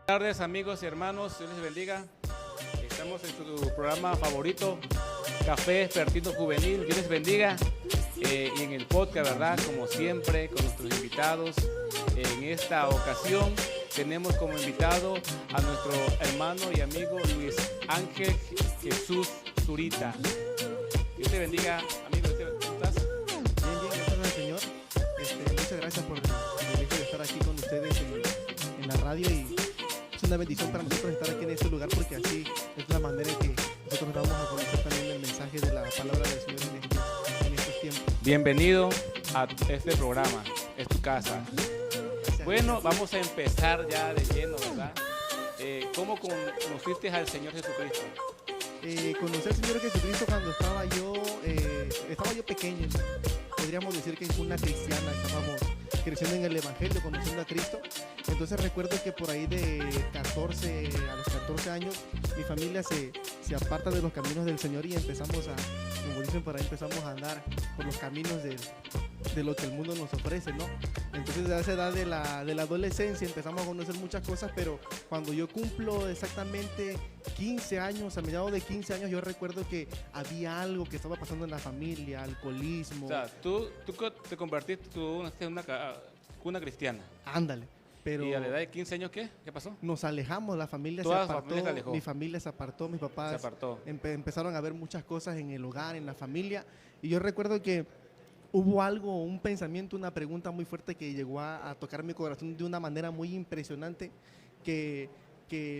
Buenas tardes, amigos y hermanos, Dios les bendiga. Estamos en su programa favorito, Café Despertino Juvenil. Dios les bendiga. Y en el podcast, ¿verdad? Como siempre, con nuestros invitados. En esta ocasión tenemos como invitado a nuestro hermano y amigo Luis Ángel Jesús Zurita. Dios te bendiga, amigo. ¿Cómo estás? Bien, gracias al Señor. Muchas gracias por el privilegio de estar aquí con ustedes en la radio, y es una bendición para nosotros estar aquí en este lugar, porque así es la manera en que nosotros vamos a conocer también el mensaje de la palabra del Señor en estos tiempos. Bienvenido a este programa, es tu casa. Bueno, vamos a empezar ya de lleno, ¿verdad? ¿Cómo conociste al Señor Jesucristo? Conocí al Señor Jesucristo cuando estaba yo pequeño. Podríamos decir que en una cristiana estábamos creciendo en el Evangelio, conociendo a Cristo. Entonces recuerdo que por ahí de 14 a los 14 años mi familia se aparta de los caminos del Señor, y empezamos como dicen por ahí, empezamos a andar por los caminos de lo que el mundo nos ofrece, ¿no? Entonces a esa edad de la adolescencia empezamos a conocer muchas cosas, pero cuando yo cumplo exactamente 15 años, a mediados de 15 años, yo recuerdo que había algo que estaba pasando en la familia, alcoholismo. O sea, tú te convertiste en una cuna cristiana. Ándale. Pero ¿Y a la edad de 15 años qué? ¿Qué pasó? nos alejamos, la familia se Toda la apartó, familia se alejó. mi familia se apartó, mis papás Se apartó. empezaron a ver muchas cosas en el hogar, en la familia, y yo recuerdo que hubo algo, un pensamiento, una pregunta muy fuerte que llegó a tocar mi corazón de una manera muy impresionante, que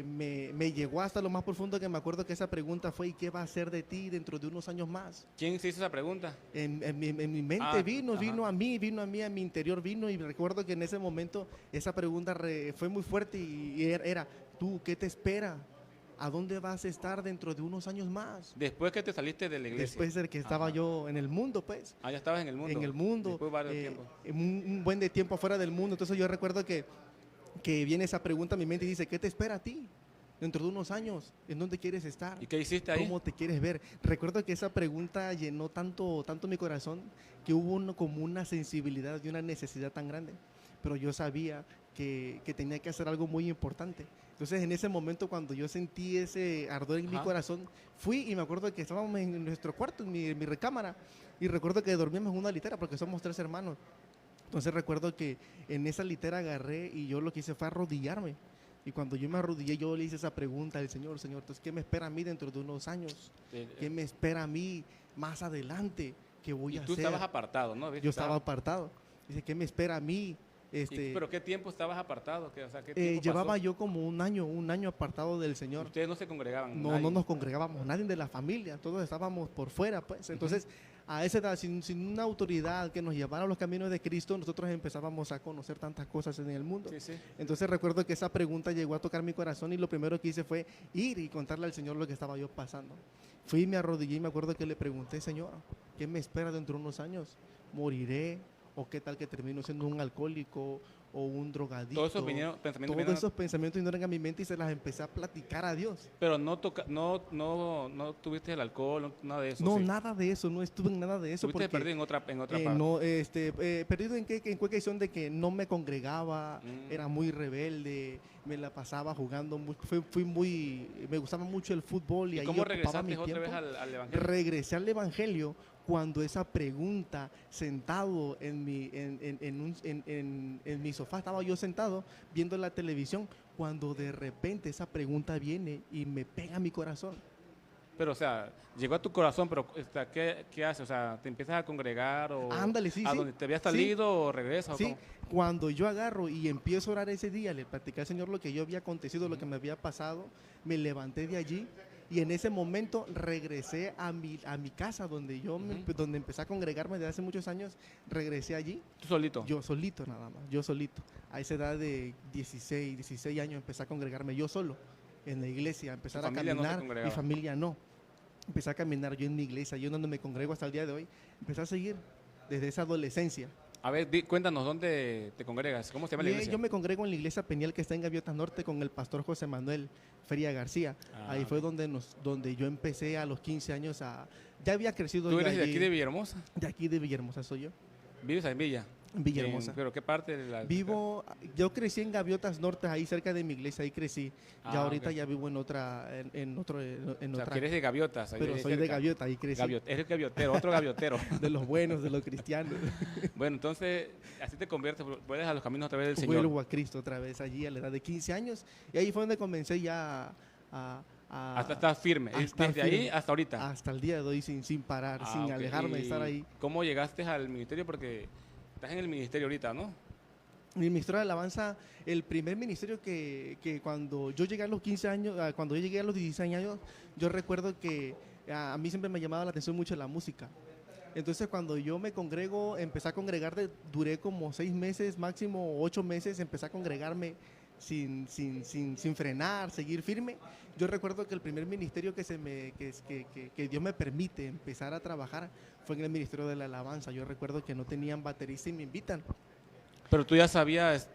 me llegó hasta lo más profundo, que me acuerdo que esa pregunta fue: ¿y qué va a ser de ti dentro de unos años más? ¿Quién se hizo esa pregunta? En mi mente vino a mí, a mi interior vino, y recuerdo que en ese momento esa pregunta fue muy fuerte, y era: ¿tú qué te espera? ¿A dónde vas a estar dentro de unos años más? Después que te saliste de la iglesia. Después de que estaba yo en el mundo, pues. Ya estabas en el mundo. En el mundo. Después de varios tiempos. Un buen de tiempo afuera del mundo. Entonces yo recuerdo que viene esa pregunta a mi mente y dice: ¿qué te espera a ti dentro de unos años? ¿En dónde quieres estar? ¿Y qué hiciste ahí? ¿Cómo te quieres ver? Recuerdo que esa pregunta llenó tanto mi corazón, que hubo como una sensibilidad y una necesidad tan grande. Pero yo sabía que tenía que hacer algo muy importante. Entonces en ese momento, cuando yo sentí ese ardor en mi corazón, fui, y me acuerdo que estábamos en nuestro cuarto, en mi recámara, y recuerdo que dormíamos en una litera porque somos 3 hermanos. Entonces recuerdo que en esa litera agarré, y yo lo que hice fue arrodillarme. Y cuando yo me arrodillé, yo le hice esa pregunta al Señor: Señor, entonces, ¿qué me espera a mí dentro de unos años? ¿Qué me espera a mí más adelante? ¿Qué voy a hacer? Y tú estabas apartado, ¿no? Yo estaba apartado. Dice: ¿qué me espera a mí? ¿Pero qué tiempo estabas apartado? ¿Qué tiempo llevaba pasó? yo como un año apartado del Señor. ¿Ustedes no se congregaban? No nos congregábamos, nadie de la familia, todos estábamos por fuera, pues. Entonces, a esa edad, sin una autoridad que nos llevara a los caminos de Cristo, nosotros empezábamos a conocer tantas cosas en el mundo. Sí. Entonces recuerdo que esa pregunta llegó a tocar mi corazón, y lo primero que hice fue ir y contarle al Señor lo que estaba yo pasando. Fui y me arrodillé, y me acuerdo que le pregunté: Señor, ¿qué me espera dentro de unos años? ¿Moriré? ¿O qué tal que termino siendo un alcohólico o un drogadicto? Todos esos pensamientos vinieron a mi mente, y se las empecé a platicar a Dios. Pero no tuviste el alcohol, nada de eso. No, ¿sí? Nada de eso, no estuve en nada de eso. ¿Estuviste perdido en otra parte? No, perdido en cuestión de que no me congregaba, era muy rebelde, me la pasaba jugando, me gustaba mucho el fútbol. ¿Y ahí cómo ocupaba mi regresaste otra vez tiempo. al Evangelio? Regresé al Evangelio cuando esa pregunta, sentado en mi sofá, estaba yo sentado viendo la televisión, cuando de repente esa pregunta viene y me pega a mi corazón. Pero, o sea, llegó a tu corazón, pero ¿qué haces? O sea, ¿te empiezas a congregar o Ándale, sí, a donde te habías salido o regresas? Sí, cuando yo agarro y empiezo a orar ese día, le platicé al Señor lo que yo había acontecido, lo que me había pasado, me levanté de allí, y en ese momento regresé a mi casa, donde donde empecé a congregarme desde hace muchos años. Regresé allí. ¿Tú solito? Yo solito, nada más, yo solito. A esa edad de 16 años empecé a congregarme yo solo en la iglesia, empezar a caminar. Mi familia no. Empecé a caminar yo en mi iglesia, yo donde me congrego hasta el día de hoy. Empecé a seguir desde esa adolescencia. A ver, cuéntanos, ¿dónde te congregas? ¿Cómo se llama la iglesia? Yo me congrego en la iglesia Peniel, que está en Gaviotas Norte, con el pastor José Manuel Feria García. Ahí fue donde yo empecé a los 15 años ya había crecido. ¿Tú eres de aquí de Villahermosa? De aquí de Villahermosa soy yo. ¿Vives en Villa? En Villahermosa. ¿Pero qué parte de la...? Vivo, yo crecí en Gaviotas Norte, ahí cerca de mi iglesia, ahí crecí. Ya ahorita Ok. ya vivo en otra, en O sea, otra. que eres de Gaviotas. Ahí Pero soy de cerca. Gaviota, ahí crecí. Eres gaviotero, otro gaviotero. De los buenos, de los cristianos. Bueno, entonces, así te conviertes, vuelves a los caminos otra vez del Señor. Vuelvo a Cristo otra vez allí a la edad de 15 años. Y ahí fue donde comencé ya Hasta estás firme. a estar Desde ahí firme. hasta ahorita. Hasta el día de hoy sin parar, Ah, sin ok. alejarme de ¿Y estar ahí. cómo llegaste al ministerio? Porque estás en el ministerio ahorita, ¿no? Mi ministerio de alabanza, el primer ministerio que cuando yo llegué a los 15 años, cuando yo llegué a los 16 años, yo recuerdo que a mí siempre me llamaba la atención mucho la música. Entonces cuando yo me congrego, empecé a congregar, duré como 6 meses, máximo 8 meses, empecé a congregarme sin frenar, seguir firme. Yo recuerdo que el primer ministerio que Dios me permite empezar a trabajar fue en el ministerio de la alabanza. Yo recuerdo que no tenían baterista y me invitan. Pero tú ya sabías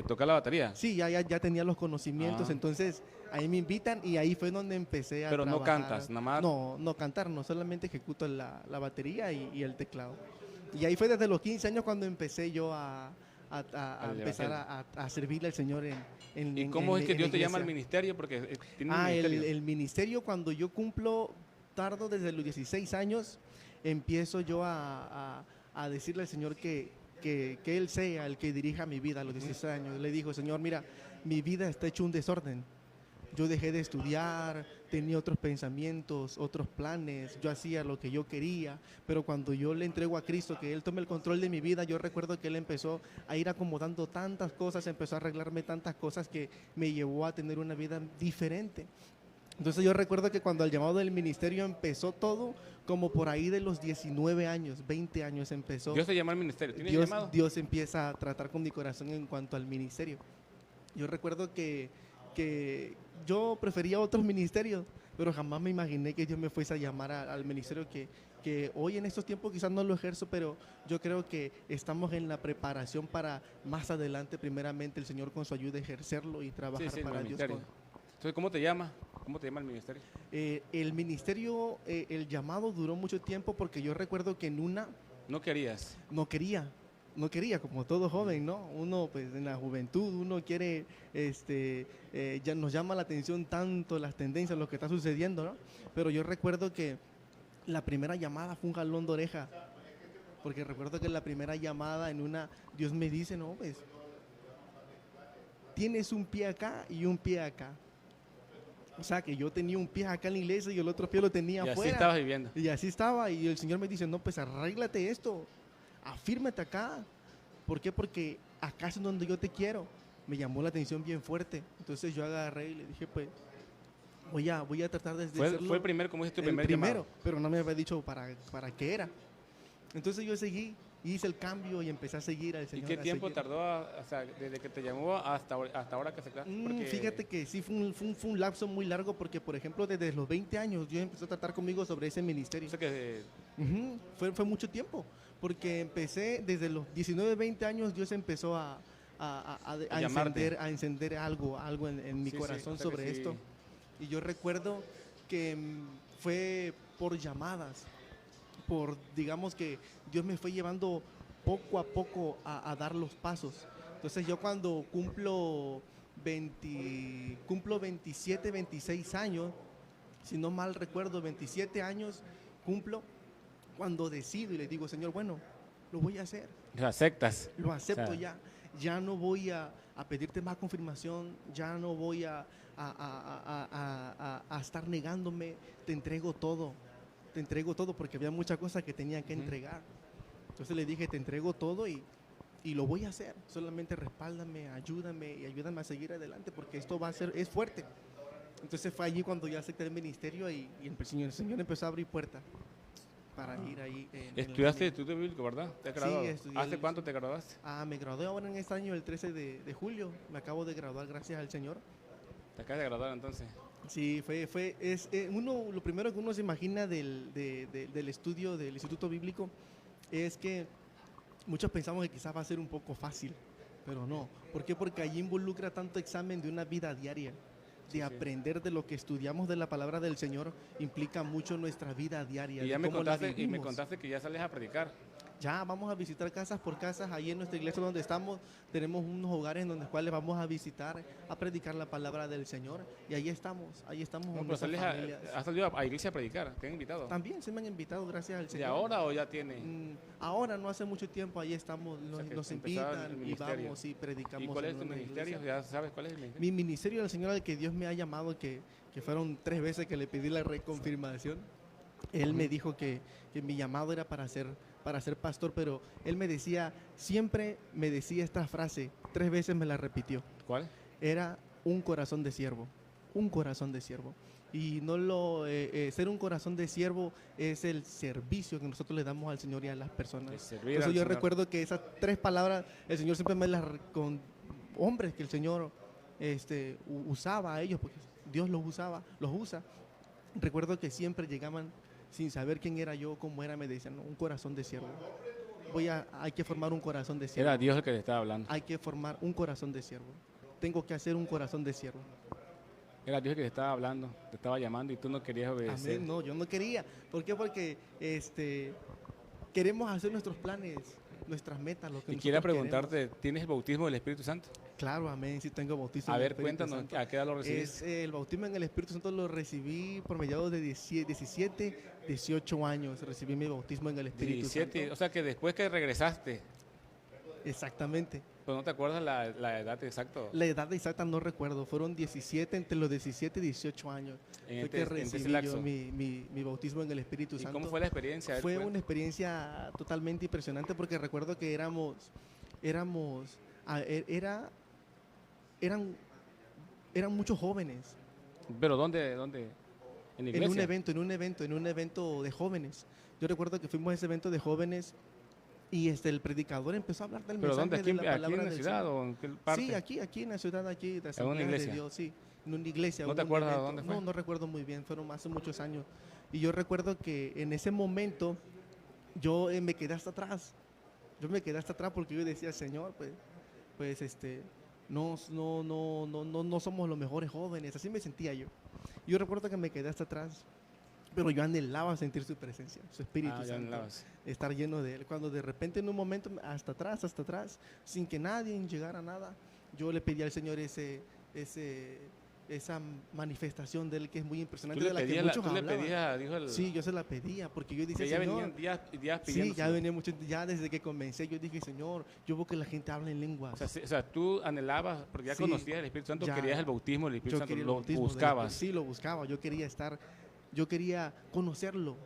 tocar la batería. Sí, ya tenía los conocimientos, Ah. entonces ahí me invitan y ahí fue donde empecé a Pero no trabajar. cantas, nada más. No cantar, no, solamente ejecuto la batería y el teclado. Y ahí fue desde los 15 años cuando empecé yo a Al empezar evangelio. a servirle al Señor en ¿Y cómo es que en Dios te llama al iglesia. ministerio? Porque tiene un El ministerio. ministerio, cuando yo tardo desde los 16 años, empiezo yo a decirle al Señor que Él sea el que dirija mi vida a los 16 años. Le dijo, Señor, mira, mi vida está hecho un desorden. Yo dejé de estudiar, tenía otros pensamientos, otros planes, yo hacía lo que yo quería, pero cuando yo le entrego a Cristo, que Él tome el control de mi vida, yo recuerdo que Él empezó a ir acomodando tantas cosas, empezó a arreglarme tantas cosas que me llevó a tener una vida diferente. Entonces yo recuerdo que cuando el llamado del ministerio empezó todo, como por ahí de los 19 años, 20 años empezó. Dios te llama al ministerio. ¿Tienes llamado? Dios empieza a tratar con mi corazón en cuanto al ministerio. Yo recuerdo que yo prefería otros ministerios, pero jamás me imaginé que Dios me fuese a llamar al ministerio que hoy en estos tiempos quizás no lo ejerzo, pero yo creo que estamos en la preparación para más adelante, primeramente, el Señor con su ayuda ejercerlo y trabajar Sí, para el Dios. ministerio. Entonces, ¿cómo te llama? ¿Cómo te llama el ministerio? El ministerio, el llamado duró mucho tiempo porque yo recuerdo que en una No querías. no quería, como todo joven, ¿no? Uno, pues en la juventud, uno quiere, ya nos llama la atención tanto las tendencias, lo que está sucediendo, ¿no? Pero yo recuerdo que la primera llamada fue un jalón de oreja, porque recuerdo que la primera llamada Dios me dice, no, pues, tienes un pie acá y un pie acá. O sea, que yo tenía un pie acá en la iglesia y el otro pie lo tenía Y así afuera. estabas viviendo. Y así estaba, y el Señor me dice, no, pues arréglate esto, afírmate acá. ¿Por qué? Porque acá es donde yo te quiero. Me llamó la atención bien fuerte. Entonces yo agarré y le dije, pues, voy a tratar de Fue hacerlo. el primer, ¿cómo es tu el primer primero, llamado? pero no me había dicho para qué era. Entonces yo seguí, hice el cambio y empecé a seguir al ¿Y Señor. qué a tiempo seguir. tardó, o sea, desde que te llamó hasta ahora que se queda? Fíjate que sí fue un lapso muy largo porque, por ejemplo, desde los 20 años Dios empezó a tratar conmigo sobre ese ministerio. Ujú, fue mucho tiempo, porque empecé desde los 19, 20 años, Dios empezó a llamarte. encender algo en mi Sí, corazón o sea que sobre sí. esto. Y yo recuerdo que fue por llamadas, digamos que Dios me fue llevando poco a poco a dar los pasos. Entonces yo cuando cumplo 27, 26 años, si no mal recuerdo, 27 años cumplo, cuando decido y le digo, Señor, bueno, lo voy a hacer, Lo aceptas. lo acepto O sea, ya no voy a pedirte más confirmación, ya no voy a estar negándome, te entrego todo, porque había muchas cosas que tenía que entregar. Entonces le dije, te entrego todo y lo voy a hacer, solamente respáldame, ayúdame y ayúdame a seguir adelante, porque esto es fuerte. Entonces fue allí cuando ya acepté el ministerio y el Señor empezó a abrir puertas para ir ahí. Estudiaste estudio bíblico, ¿verdad? ¿Te has graduado? estudié ¿Hace el- cuánto te graduaste? Me gradué ahora en este año, el 13 de julio, me acabo de graduar, gracias al Señor. Te acabas de graduar entonces. Sí, lo primero que uno se imagina del estudio del Instituto Bíblico es que muchos pensamos que quizás va a ser un poco fácil, pero no. ¿Por qué? Porque allí involucra tanto examen de una vida diaria, de aprender de lo que estudiamos de la palabra del Señor, implica mucho nuestra vida diaria. Y de ya me cómo la contaste, vivimos. que ya sales a predicar. Ya vamos a visitar casas por casas. Ahí en nuestra iglesia donde estamos, tenemos unos hogares en los cuales vamos a visitar, a predicar la palabra del Señor. Y ahí estamos No, con pero nuestras familias. has salido a iglesia a predicar, te han invitado. También se me han invitado, gracias al ¿De Señor. ahora o ya tiene? Ahora, no hace mucho tiempo, ahí estamos, O sea, que nos empezaron el invitan y ministerio. vamos y predicamos. ¿Y cuál es en tu una ministerio? iglesia. ¿Ya sabes cuál es el ministerio? Mi ministerio del Señor al que Dios me ha llamado, que fueron 3 veces que le pedí la reconfirmación. Él me dijo que mi llamado era para ser pastor, pero él me decía, siempre me decía esta frase, 3 veces me la repitió. ¿Cuál? Era un corazón de siervo, un corazón de siervo. Y no ser un corazón de siervo es el servicio que nosotros le damos al Señor y a las personas. De servir Entonces al yo Señor. recuerdo que esas 3 palabras, el Señor siempre me las con hombres que el Señor usaba a ellos, porque Dios los usa. Recuerdo que siempre llegaban sin saber quién era yo, cómo era, me decían, "No, un corazón de siervo. Hay que formar un corazón de siervo. Era Dios el que te estaba hablando. Hay que formar un corazón de siervo. Tengo que hacer un corazón de siervo." Era Dios el que te estaba hablando, te estaba llamando y tú no querías obedecer. Amén. No, yo no quería. ¿Por qué? Porque queremos hacer nuestros planes, nuestras metas, lo que Y quiero nosotros preguntarte, ¿tienes el bautismo del Espíritu Santo? Claro, amén, sí tengo bautismo. A en el ver, Espíritu cuéntanos, Santo. ¿a qué edad lo recibiste? El bautismo en el Espíritu Santo lo recibí por mediados de 17, 18 años. Recibí mi bautismo en el Espíritu 17, Santo. o sea que después que regresaste, Exactamente. pues no te acuerdas la edad exacta. La edad exacta no recuerdo, fueron 17, entre los 17 y 18 años. En Fue este- que en ese recibí lapso. yo mi bautismo en el Espíritu ¿Y Santo. cómo fue la experiencia? Fue una experiencia totalmente impresionante porque recuerdo que eran muchos jóvenes ¿Pero dónde? ¿En la en iglesia? un evento de jóvenes. Yo recuerdo que fuimos a ese evento de jóvenes y el predicador empezó a hablar del ¿Pero mensaje dónde? de la ¿Aquí palabra en la del ciudad Señor. o en qué parte? Sí, aquí en la ciudad, aquí de una Asamblea de iglesia? Dios, sí, en una iglesia. ¿No hubo te un acuerdas evento. dónde fue? No recuerdo muy bien, fueron hace muchos años. Y yo recuerdo que en ese momento yo me quedé hasta atrás. Yo me quedé hasta atrás porque yo decía, Señor, no somos los mejores jóvenes. Así me sentía yo. Yo recuerdo que me quedé hasta atrás, pero yo anhelaba sentir su presencia, su Espíritu Ya Santo, anhelabas. estar lleno de Él. Cuando de repente en un momento, hasta atrás, sin que nadie llegara a nada, yo le pedí al Señor esa manifestación de Él que es muy impresionante, de la que muchos tú le hablaban. pedías a Dios el... Sí, yo se la pedía, porque yo que decía, ya Señor, venían días sí, pidiendo. ya venía mucho, ya desde que comencé, yo dije, Señor, yo veo que la gente habla en lenguas. O sea, tú anhelabas, porque ya Sí, conocías el Espíritu Santo, ya. querías el bautismo del Espíritu Yo Santo, quería el lo bautismo del buscabas. Espíritu. Sí, lo buscaba. Yo quería conocerlo.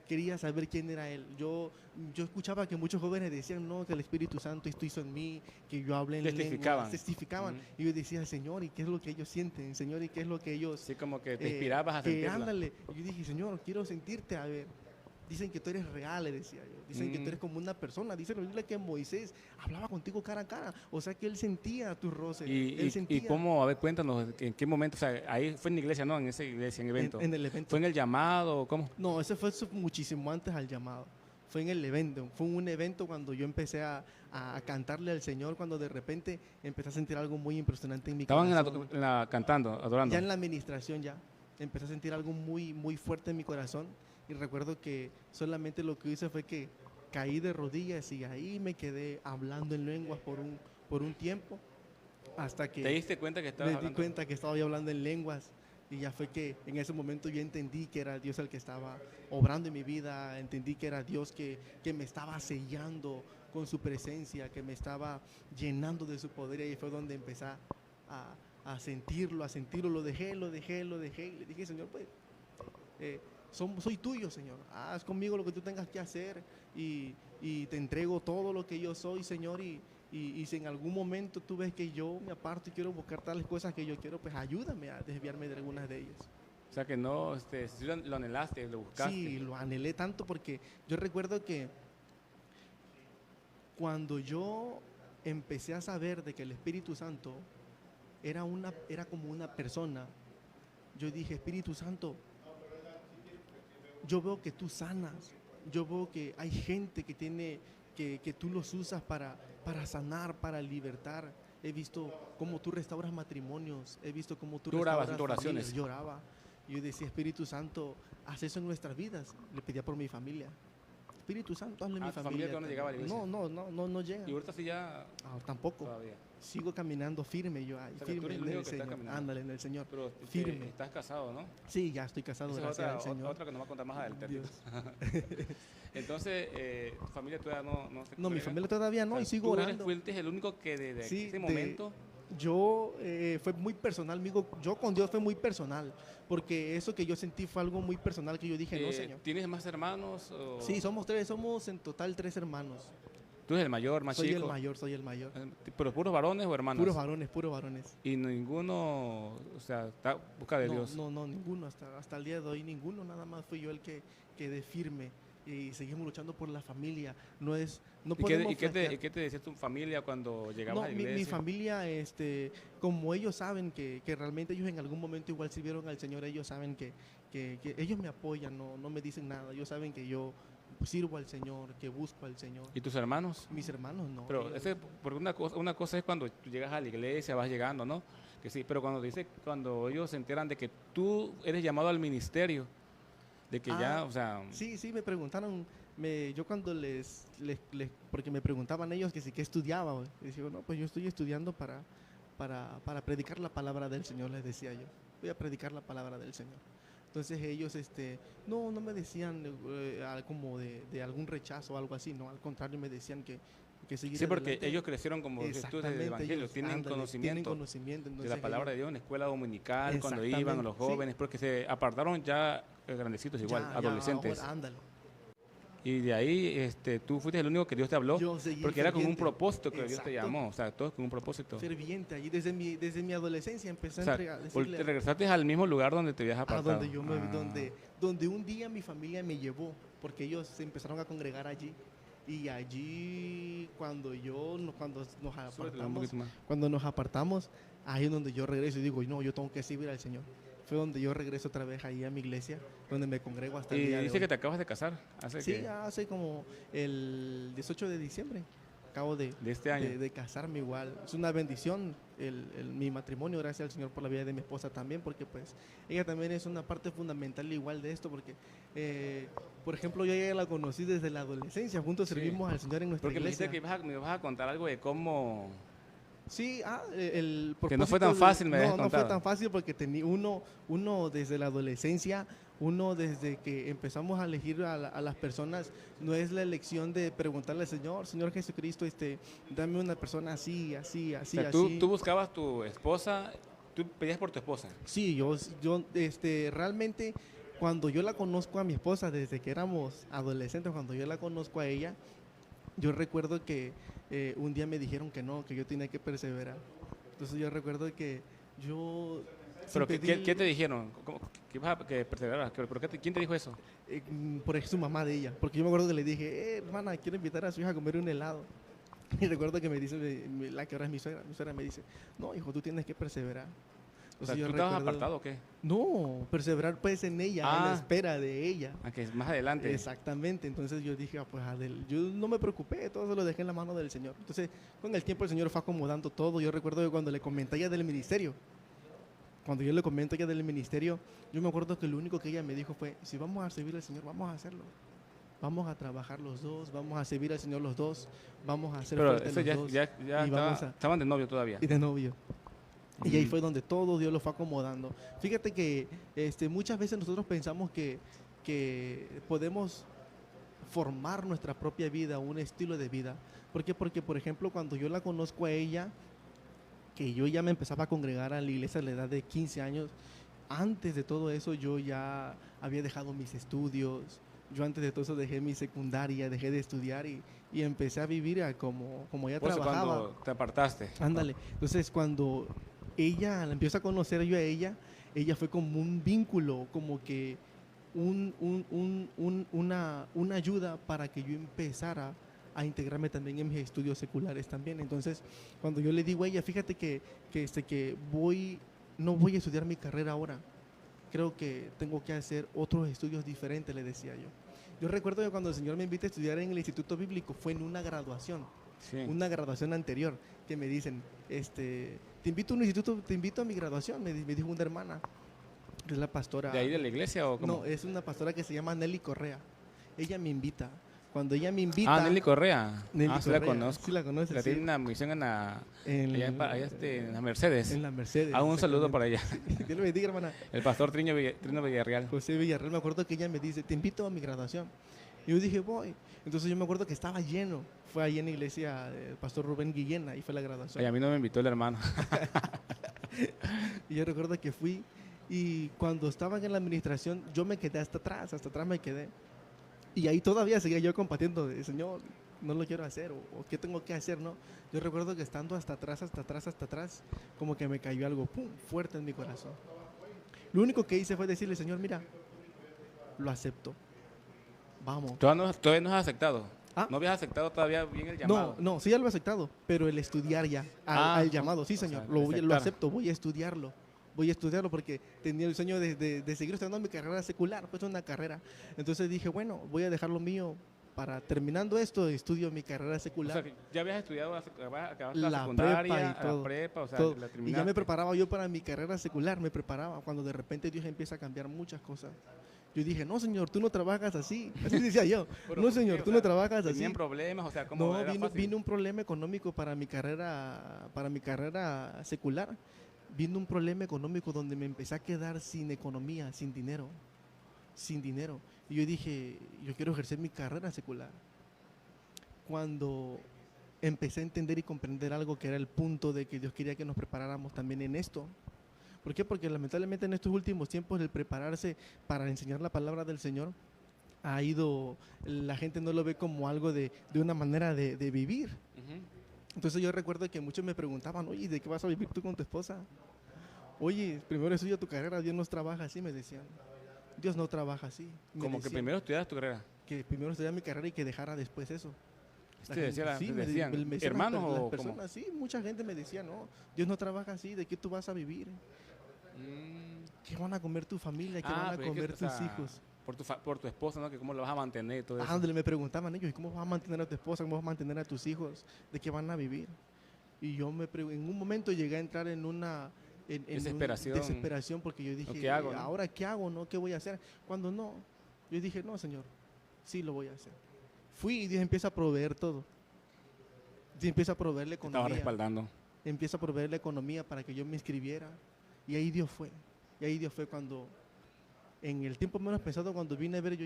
Quería saber quién era él. Yo escuchaba que muchos jóvenes decían, no, que el Espíritu Santo esto hizo en mí, que yo hablé en Testificaban. lenguas, testificaban. Ujú. Y yo decía, Señor, ¿y qué es lo que ellos sienten? Señor, ¿y qué es lo que ellos... Así como que te inspirabas a que sentirla. ándale. Y yo dije, Señor, quiero sentirte, a ver. Dicen que tú eres real, le decía yo. Dicen que tú eres como una persona. Dicen que Moisés hablaba contigo cara a cara. O sea, que él sentía tus roces. Él ¿Y sentía cómo? A ver, cuéntanos, ¿en qué momento? O sea, ahí fue en la iglesia, ¿no? En esa iglesia, en evento. en el evento. ¿Fue en el llamado o cómo? No, ese fue muchísimo antes al llamado. Fue en el evento. Fue un evento cuando yo empecé a cantarle al Señor, cuando de repente empecé a sentir algo muy impresionante en mi Estaban corazón. cantando, adorando. Ya en la administración ya. Empecé a sentir algo muy, muy fuerte en mi corazón. Y recuerdo que solamente lo que hice fue que caí de rodillas y ahí me quedé hablando en lenguas por un tiempo. Hasta que ¿Te diste cuenta que estabas me di hablando? cuenta que estaba yo hablando en lenguas y ya fue que en ese momento yo entendí que era Dios el que estaba obrando en mi vida, entendí que era Dios que me estaba sellando con su presencia, que me estaba llenando de su poder, y ahí fue donde empecé a sentirlo, lo dejé y le dije, Señor, pues soy tuyo, Señor, haz conmigo lo que tú tengas que hacer y te entrego todo lo que yo soy, Señor, y si en algún momento tú ves que yo me aparto y quiero buscar tales cosas que yo quiero, pues ayúdame a desviarme de algunas de ellas. O sea, que no, si lo anhelaste, lo buscaste. Sí, lo anhelé tanto porque yo recuerdo que cuando yo empecé a saber de que el Espíritu Santo era como una persona, yo dije, Espíritu Santo, yo veo que tú sanas, yo veo que hay gente que tú los usas para sanar, para libertar. He visto cómo tú restauras matrimonios, he visto cómo tú orabas, restauras tus oraciones. familias. Yo oraba. Yo decía, Espíritu Santo, haz eso en nuestras vidas. Le pedía por mi familia. Espíritu Santo, hazlo en mi ¿Tu familia familia. todavía no llegaba a la iglesia? No llega. Y ahorita sí ya Tampoco. todavía. Sigo caminando firme yo, O sea, que tú firme eres el en único el que está Señor. caminando. Ándale, en el Señor. Pero Firme. estás casado, ¿no? Sí, ya estoy casado, Esa es gracias al otra, Señor. otra que nos va a contar más adelante. Dios. Entonces, tu familia todavía no se No, mi congrega. familia todavía no, O sea, y sigo orando. fuiste el único que desde Sí, ese momento. Yo fue muy personal, amigo. Yo con Dios fue muy personal, porque eso que yo sentí fue algo muy personal que yo dije, no, Señor. ¿Tienes más hermanos? O... Sí, somos en total 3 hermanos. Tú eres el mayor, más Soy chico. Soy el mayor. ¿Pero puros varones o hermanos? Puros varones. Y ninguno, o sea, está busca de Dios. No, ninguno. Hasta el día de hoy ninguno. Nada más fui yo el que quedé firme y seguimos luchando por la familia. No podemos ¿Y qué flaquear. te decía tu familia cuando llegabas a la iglesia? Mi familia, como ellos saben que realmente ellos en algún momento igual sirvieron al Señor, ellos saben que ellos me apoyan, no me dicen nada. Ellos saben que yo sirvo al Señor, que busco al Señor. ¿Y tus hermanos? Mis hermanos no. Pero porque una cosa es cuando tú llegas a la iglesia, vas llegando, ¿no? Que sí, pero cuando ellos se enteran de que tú eres llamado al ministerio, de que ya, o sea... Sí, me preguntaron, yo cuando porque me preguntaban ellos que sí, ¿qué estudiaba? Y decía, no, pues yo estoy estudiando para predicar la palabra del Señor, les decía yo. Voy a predicar la palabra del Señor. Entonces ellos, no me decían como de algún rechazo o algo así, no, al contrario me decían que seguir Sí, porque adelante. ellos crecieron como estudios del Evangelio, Ellos, tienen conocimiento entonces de la palabra de Dios en la escuela dominical, cuando Exactamente, iban los jóvenes, sí. porque se apartaron ya grandecitos igual, ya, adolescentes. ahora, ándale. Y de ahí tú fuiste el único que Dios te habló, Yo seguí porque era con un ferviente. propósito que Dios te Exacto. llamó, o sea, todo con un propósito. Ferviente, allí desde mi adolescencia empecé O sea, a decirle te regresaste al mismo lugar donde te habías apartado. donde un día mi familia me llevó, porque ellos se empezaron a congregar allí. Y allí cuando nos apartamos, ahí es donde yo regreso y digo, no, yo tengo que servir al Señor. Fue donde yo regreso otra vez ahí a mi iglesia, donde me congrego hasta el Y día de dice hoy. que te acabas de casar. Hace como el 18 de diciembre. Acabo de este año. de casarme igual. Es una bendición mi matrimonio, gracias al Señor por la vida de mi esposa también, porque pues ella también es una parte fundamental igual de esto, porque por ejemplo yo a ella la conocí desde la adolescencia, juntos Sí. servimos al Señor en nuestra Porque me iglesia. dijiste que me vas a contar algo de cómo... Sí, Que no fue tan fácil, me habías no fue contado. tan fácil porque tenía uno desde la adolescencia, uno desde que empezamos a elegir a las personas, no es la elección de preguntarle al Señor Jesucristo, dame una persona así, así, así, O sea, así. tú buscabas tu esposa, tú pedías por tu esposa. Sí, yo realmente cuando yo la conozco a mi esposa desde que éramos adolescentes, cuando yo la conozco a ella, yo recuerdo que un día me dijeron que no, que yo tenía que perseverar. Entonces yo recuerdo que yo... ¿Pero qué te dijeron? ¿Que ibas a perseverar? ¿Quién te dijo eso? Por su mamá de ella, porque yo me acuerdo que le dije, hermana, quiero invitar a su hija a comer un helado. Y recuerdo que me dice, la que ahora es mi suegra me dice, no, hijo, tú tienes que perseverar. O sea, ¿tú estabas apartado o qué? No, perseverar pues en ella, en la espera de ella. Que es más adelante. Exactamente, entonces yo dije, yo no me preocupé, todo se lo dejé en la mano del Señor. Entonces, con el tiempo el Señor fue acomodando todo. Yo recuerdo que cuando le comenté a ella del ministerio, yo me acuerdo que lo único que ella me dijo fue, si vamos a servir al Señor, vamos a hacerlo. Vamos a trabajar los dos, vamos a servir al Señor los dos, vamos a hacer Pero fuertes eso los dos. ya estaban de novio todavía. Y de novio. Y ahí fue donde todo Dios lo fue acomodando. Fíjate que muchas veces nosotros pensamos que podemos formar nuestra propia vida, un estilo de vida. ¿Por qué? Porque, por ejemplo, cuando yo la conozco a ella, que yo ya me empezaba a congregar a la iglesia a la edad de 15 años, antes de todo eso yo ya había dejado mis estudios. Yo antes de todo eso dejé mi secundaria, dejé de estudiar y empecé a vivir como ya Por eso trabajaba. cuando te apartaste. Ándale. Entonces, cuando ella, la empiezo a conocer yo a ella fue como un vínculo, como que una ayuda para que yo empezara a integrarme también en mis estudios seculares también. Entonces, cuando yo le digo a ella, fíjate que no voy a estudiar mi carrera ahora, creo que tengo que hacer otros estudios diferentes, le decía yo. Yo recuerdo que cuando el Señor me invita a estudiar en el Instituto Bíblico, fue en una graduación. Sí. Una graduación anterior, que me dicen, te invito a un instituto, te invito a mi graduación, me dijo una hermana, que es la pastora. ¿De ahí de la iglesia o cómo? No, es una pastora que se llama Nelly Correa. Ella me invita. Cuando ella me invita... Nelly Correa. Nelly Sí la Correa, conozco. sí la conoces, La sí. tiene una misión en la, En, en la Mercedes. en la Mercedes. Un saludo para ella. Dios le bendiga, hermana. El pastor Trino Villarreal. José Villarreal, me acuerdo que ella me dice, te invito a mi graduación. Y yo dije, voy. Entonces yo me acuerdo que estaba lleno. Fue ahí en la iglesia del pastor Rubén Guillén, ahí fue la graduación. Ay, a mí no me invitó el hermano. Y yo recuerdo que fui y cuando estaban en la administración, yo me quedé hasta atrás me quedé. Y ahí todavía seguía yo compartiendo, de, Señor, no lo quiero hacer, o qué tengo que hacer, ¿no? Yo recuerdo que estando hasta atrás, como que me cayó algo, pum, fuerte en mi corazón. Lo único que hice fue decirle, Señor, mira, lo acepto, vamos. Todavía no has aceptado. ¿Ah? ¿No habías aceptado todavía bien el llamado? No, sí ya lo he aceptado, pero el estudiar ya, al llamado, sí, Señor, o sea, lo acepto, voy a estudiarlo porque tenía el sueño de seguir estudiando mi carrera secular, pues una carrera. Entonces dije, bueno, voy a dejar lo mío para terminando esto, estudio mi carrera secular. O sea, que ya habías estudiado, acabaste La la secundaria, prepa y todo, la prepa, o sea, todo. la Y terminaste. ya me preparaba yo para mi carrera secular, me preparaba cuando de repente Dios empieza a cambiar muchas cosas. Yo dije, no, Señor, tú no trabajas así. Así decía yo. Pero No, ¿por qué? Señor, O tú sea, no trabajas así. ¿Tenían problemas? O sea, ¿cómo No, era fácil? vino un problema económico para mi carrera secular. Vino un problema económico donde me empecé a quedar sin economía, sin dinero. Y yo dije, yo quiero ejercer mi carrera secular. Cuando empecé a entender y comprender algo que era el punto de que Dios quería que nos preparáramos también en esto. ¿Por qué? Porque lamentablemente en estos últimos tiempos el prepararse para enseñar la palabra del Señor la gente no lo ve como algo de una manera de vivir. Ujú. Entonces yo recuerdo que muchos me preguntaban, oye, ¿de qué vas a vivir tú con tu esposa? Oye, primero estudia tu carrera, Dios no trabaja así, me decían. Dios no trabaja así. Como que primero estudiaras tu carrera. Que primero estudiara mi carrera y que dejara después eso. Te decían, Me decían hermanos las o cómo. personas, sí, mucha gente me decía, no, Dios no trabaja así, ¿de qué tú vas a vivir? ¿Qué van a comer tu familia? ¿Qué van a pero es que, comer o sea, tus hijos? Por tu esposa, ¿no? Que cómo lo vas a mantener y todo eso. Donde me preguntaban ellos, ¿y cómo vas a mantener a tu esposa? ¿Cómo vas a mantener a tus hijos? ¿De qué van a vivir? Y yo en un momento llegué a entrar en una desesperación porque yo dije, ¿Qué hago, no? ¿ahora qué hago? ¿No? ¿Qué voy a hacer? Cuando no, yo dije, no, Señor, sí lo voy a hacer. Fui y Dios empieza a proveer todo. Dios empieza a proveer la Te estaba economía. respaldando. Empieza a proveer la economía para que yo me inscribiera. Y ahí Dios fue. Y ahí Dios fue cuando, en el tiempo menos pensado, cuando vine a ver, yo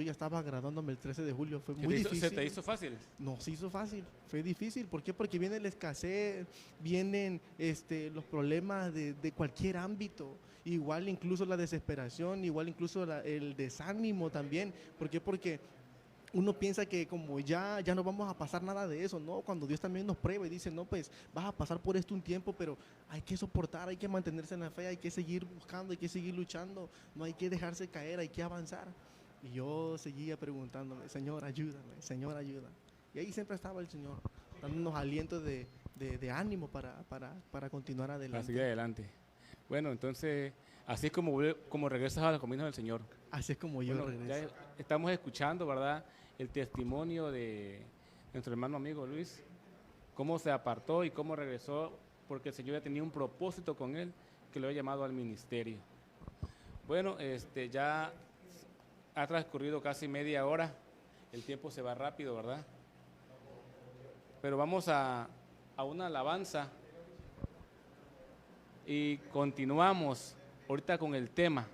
ya estaba graduándome el 13 de julio. Fue muy difícil. ¿Se te hizo fácil? No se hizo fácil, fue difícil. ¿Por qué? Porque viene la escasez, vienen los problemas de cualquier ámbito. Igual incluso la desesperación, igual incluso el desánimo también. ¿Por qué? Porque uno piensa que como ya no vamos a pasar nada de eso, ¿no? Cuando Dios también nos prueba y dice, no, pues vas a pasar por esto un tiempo, pero hay que soportar, hay que mantenerse en la fe, hay que seguir buscando, hay que seguir luchando, no hay que dejarse caer, hay que avanzar. Y yo seguía preguntándome, Señor, ayúdame, Señor, ayuda. Y ahí siempre estaba el Señor, dándonos alientos de ánimo para continuar adelante. Para seguir adelante. Bueno, entonces, así es como regresas a los caminos del Señor. Así es como yo Bueno, regreso. ya estamos escuchando, ¿verdad?, el testimonio de nuestro hermano amigo Luis, cómo se apartó y cómo regresó, porque el Señor ya tenía un propósito con él, que lo había llamado al ministerio. Bueno, ya ha transcurrido casi media hora, el tiempo se va rápido, ¿verdad? Pero vamos a una alabanza y continuamos ahorita con el tema.